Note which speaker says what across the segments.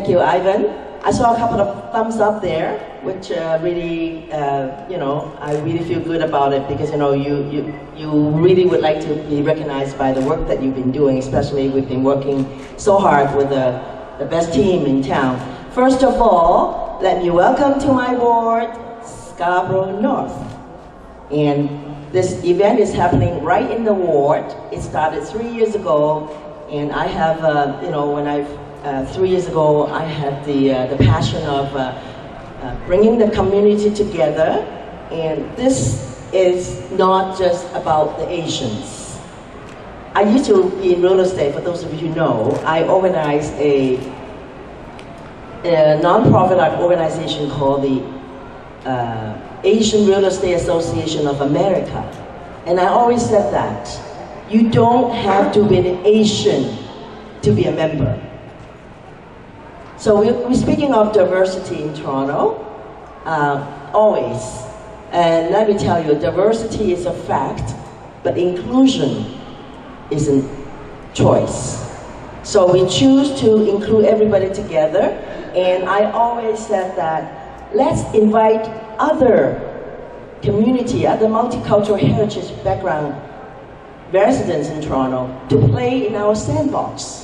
Speaker 1: Thank you, Ivan. I saw a couple of thumbs up there, which really, I really feel good about it because, you really would like to be recognized by the work that you've been doing, especially we've been working so hard with the best team in town. First of all, let me welcome to my ward, Scarborough North. And this event is happening right in the ward. It started 3 years ago, and I have, 3 years ago, I had the passion of bringing the community together, and this is not just about the Asians. I used to be in real estate, for those of you who know. I organized a non-profit organization called the Asian Real Estate Association of America. And I always said that you don't have to be an Asian to be a member. So we're speaking of diversity in Toronto, always. And let me tell you, diversity is a fact, but inclusion is a choice. So we choose to include everybody together, and I always said that let's invite other community, other multicultural heritage background residents in Toronto to play in our sandbox.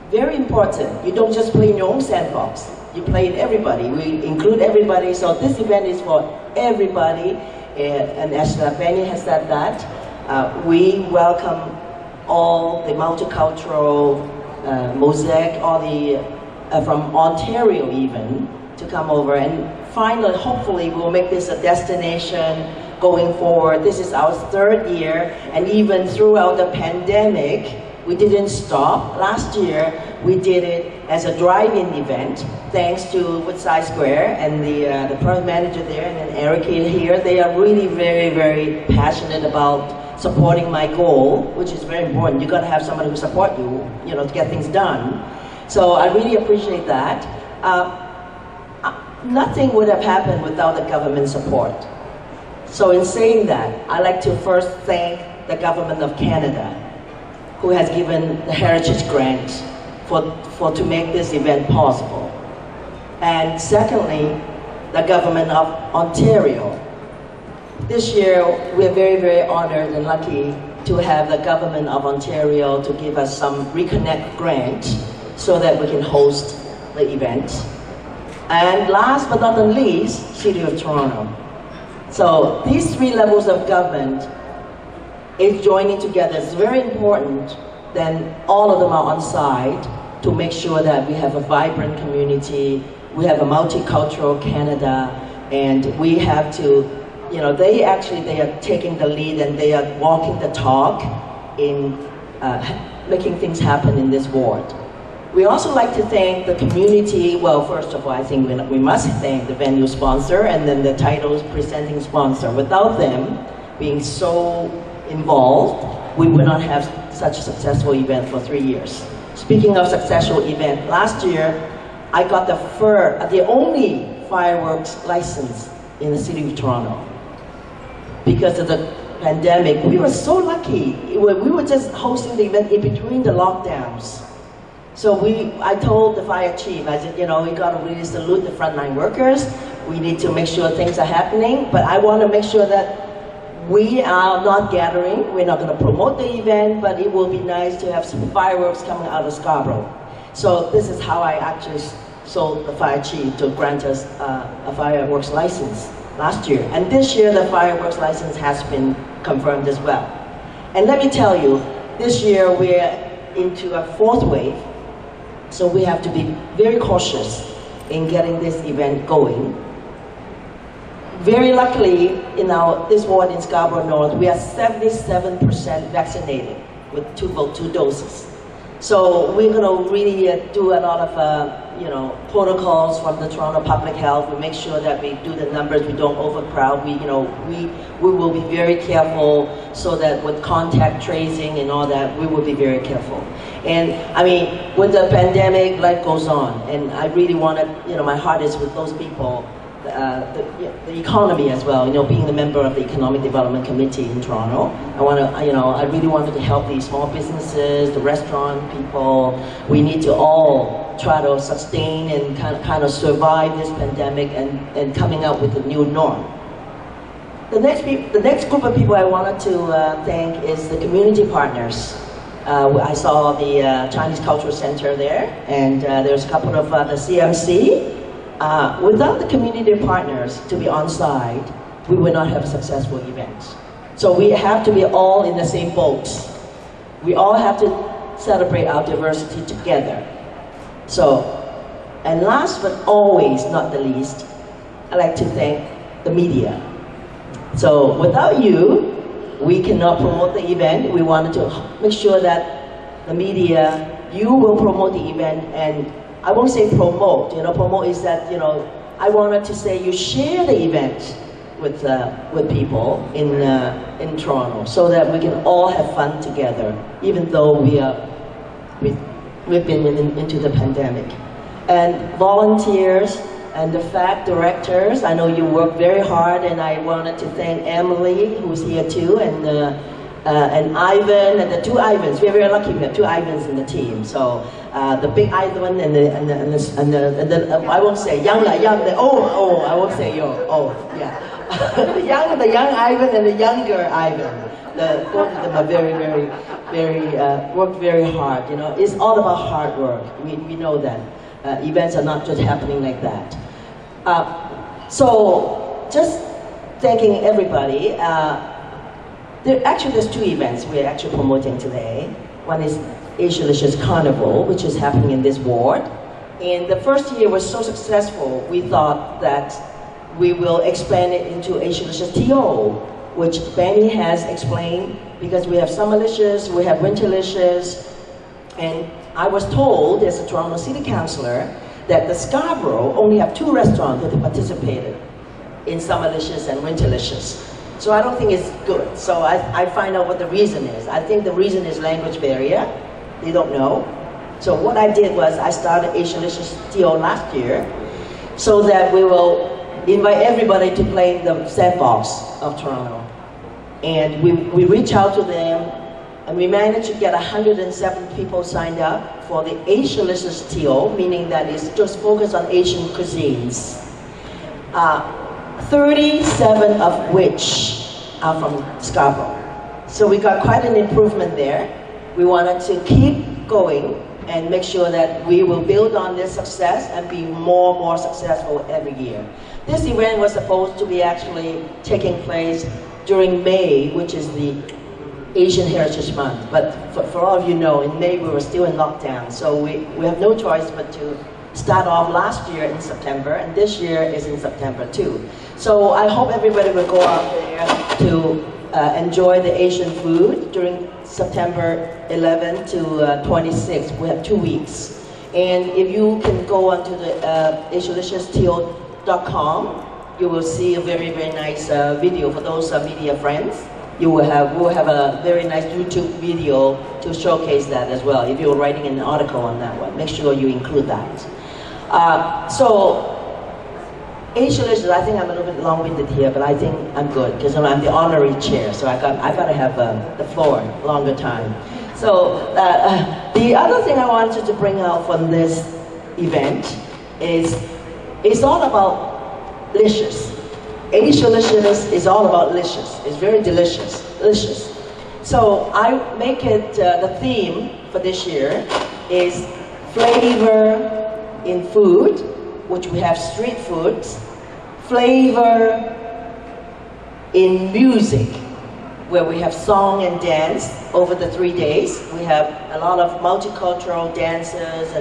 Speaker 1: Very important. You don't just play in your own sandbox. You play in everybody. We include everybody. So this event is for everybody. And as Benny has said that, we welcome all the multicultural mosaic, all the from Ontario even, to come over. And finally, hopefully, we'll make this a destination going forward. This is our 3rd year, and even throughout the pandemic, we didn't stop. Last year, we did it as a drive-in event, thanks to Woodside Square and the product manager there, and then Eric here. They are really very, very passionate about supporting my goal, which is very important. You got to have somebody who support you, to get things done. So I really appreciate that. Nothing would have happened without the government support. So in saying that, I'd like to first thank the government of Canada, who has given the Heritage Grant to make this event possible. And secondly, the government of Ontario. This year, we're very, very honored and lucky to have the government of Ontario to give us some Reconnect grant so that we can host the event. And last but not the least, City of Toronto. So these 3 levels of government is joining together. It's very important. Then all of them are on side to make sure that we have a vibrant community. We have a multicultural Canada, and we have to, they are taking the lead and they are walking the talk in making things happen in this ward. We also like to thank the community. Well, first of all, I think we must thank the venue sponsor and then the titles presenting sponsor. Without them being so involved, we would not have such a successful event for 3 years. Speaking of successful event, last year I got the only fireworks license in the City of Toronto. Because of the pandemic, we were so lucky. We were just hosting the event in between the lockdowns. So I told the fire chief, I said, we got to really salute the frontline workers. We need to make sure things are happening, but I want to make sure that we are not gathering. We're not going to promote the event, but it will be nice to have some fireworks coming out of Scarborough. So this is how I actually sold the fire chief to grant us a fireworks license last year. And this year, the fireworks license has been confirmed as well. And let me tell you, this year we're into a 4th wave, so we have to be very cautious in getting this event going. Very luckily, in this ward in Scarborough North, we are 77% vaccinated with 2 doses. So we're going to really do a lot of protocols from the Toronto Public Health. We make sure that we do the numbers, we don't overcrowd. We will be very careful so that with contact tracing and all that, we will be very careful. And I mean, with the pandemic, life goes on, and I really want to, my heart is with those people. The economy as well, being a member of the Economic Development Committee in Toronto, I really wanted to help these small businesses, the restaurant people. We need to all try to sustain and kind of survive this pandemic and coming up with a new norm. The next group of people I wanted to thank is the community partners. I saw the Chinese Cultural Center there, and there's a couple of the CMC. Without the community partners to be on site, we will not have a successful event. So we have to be all in the same boat. We all have to celebrate our diversity together. So, and last but always not the least, I'd like to thank the media. So without you, we cannot promote the event. We wanted to make sure that the media, you will promote the event, and I won't say promote, promote is that, I wanted to say you share the event with people in Toronto so that we can all have fun together, even though we've been into the pandemic. And volunteers and the FAC directors, I know you work very hard, and I wanted to thank Emily, who's here too, and Ivan, and the two Ivans. We're very lucky we have two Ivans in the team. So the big Ivan and the I won't say young, I won't say yeah. the young Ivan and the younger Ivan. Both of them are very worked very hard. It's all about hard work. We know that events are not just happening like that. So just thanking everybody. There's two events we're actually promoting today. One is Asialicious Carnival, which is happening in this ward. And the first year was so successful, we thought that we will expand it into Asialicious TO, which Benny has explained, because we have Summerlicious, we have Winterlicious, and I was told as a Toronto City Councillor that the Scarborough only have 2 restaurants that participated in Summerlicious and Winterlicious. So I don't think it's good. So I find out what the reason is. I think the reason is language barrier. They don't know. So what I did was I started Asialicious TO last year so that we will invite everybody to play in the sandbox of Toronto. And we reach out to them, and we managed to get 107 people signed up for the Asialicious TO, meaning that it's just focused on Asian cuisines. 37 of which are from Scarborough. So we got quite an improvement there. We wanted to keep going and make sure that we will build on this success and be more successful every year. This event was supposed to be actually taking place during May, which is the Asian Heritage Month. But for all of you know, in May we were still in lockdown, so we have no choice but to start off last year in September, and this year is in September too. So I hope everybody will go out there to enjoy the Asian food during September 11 to 26. We have 2 weeks. And if you can go onto the asialiciousTO.com, you will see a very nice video for those media friends. We'll have a very nice YouTube video to showcase that as well. If you're writing an article on that one, make sure you include that. So, Asialicious, I think I'm a little bit long-winded here, but I think I'm good because I'm the honorary chair, so I got to have the floor longer time. So the other thing I wanted to bring out from this event is it's all about licious. Asialicious is all about licious. It's very delicious. So I make it the theme for this year is flavor in food, which we have street foods, flavor in music, where we have song and dance over the 3 days. We have a lot of multicultural dancers,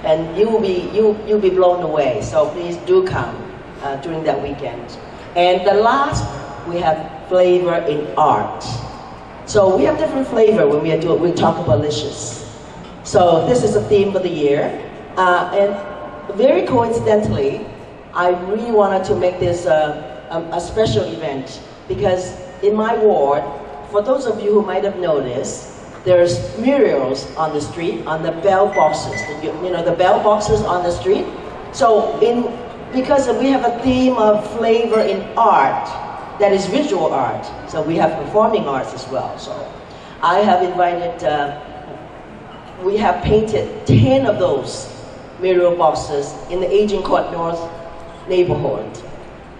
Speaker 1: and you'll be blown away. So please do come during that weekend. And the last, we have flavor in art. So we have different flavor when we talk about licious. So this is the theme for the year. And very coincidentally, I really wanted to make this a special event because in my ward, for those of you who might have noticed, there's murals on the street, on the bell boxes. The bell boxes on the street. So because we have a theme of flavor in art, that is visual art. So we have performing arts as well. So I have invited, we have painted 10 of those mural boxes in the Aging Court North neighborhood.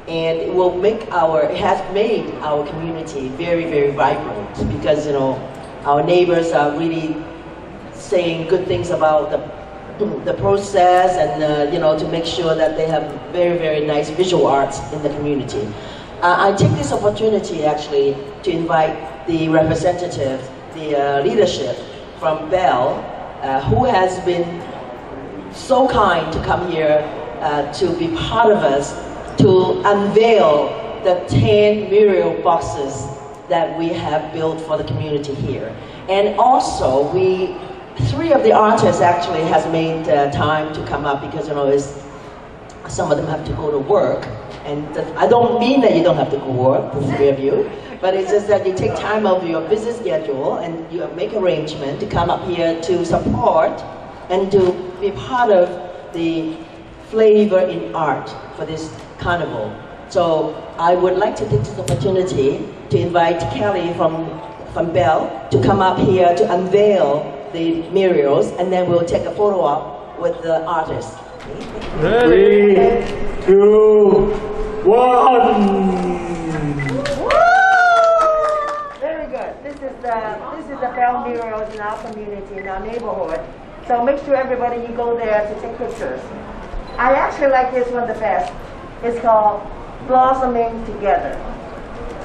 Speaker 1: And it has made our community very, very vibrant because, our neighbors are really saying good things about the process and, to make sure that they have very, very nice visual arts in the community. I take this opportunity actually to invite the representatives, the leadership from Bell, who has been so kind to come here to be part of us to unveil the 10 mural boxes that we have built for the community here. And also, three of the artists actually has made time to come up because, some of them have to go to work. And I don't mean that you don't have to go work, the three of you, but it's just that you take time out of your busy schedule and you make arrangement to come up here to support and to be part of the flavor in art for this carnival. So I would like to take this opportunity to invite Kelly from Bell to come up here to unveil the murals, and then we'll take a photo op with the artists.
Speaker 2: 3, 2, 1.
Speaker 3: Very good. This is the Bell murals in our community, in our neighborhood. So make sure everybody you go there to take pictures. I actually like this one the best. It's called Blossoming Together.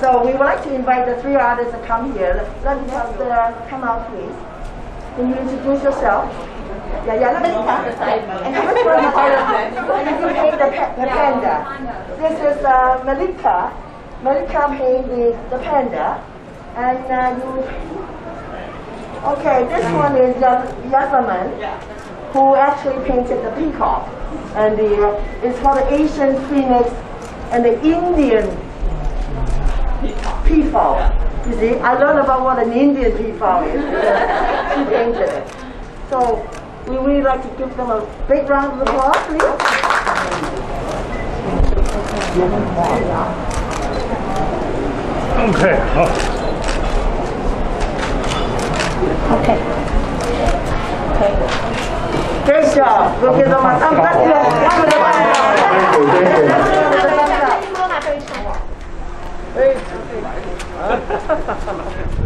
Speaker 3: So we would like to invite the three artists to come here. Let me just come out, please. Can you introduce yourself? Yeah, Malika. And this one is the panda. This is Malika. Malika painted the panda. And okay, this one is Yasaman, who actually painted the peacock. And it's called the Asian phoenix and the Indian peafowl. You see, I learned about what an Indian peafowl is because she painted it. So we really like to give them a big round of applause, please.
Speaker 2: Okay.
Speaker 3: Okay. Great job. We'll give them a thumbs up.
Speaker 2: Thank you.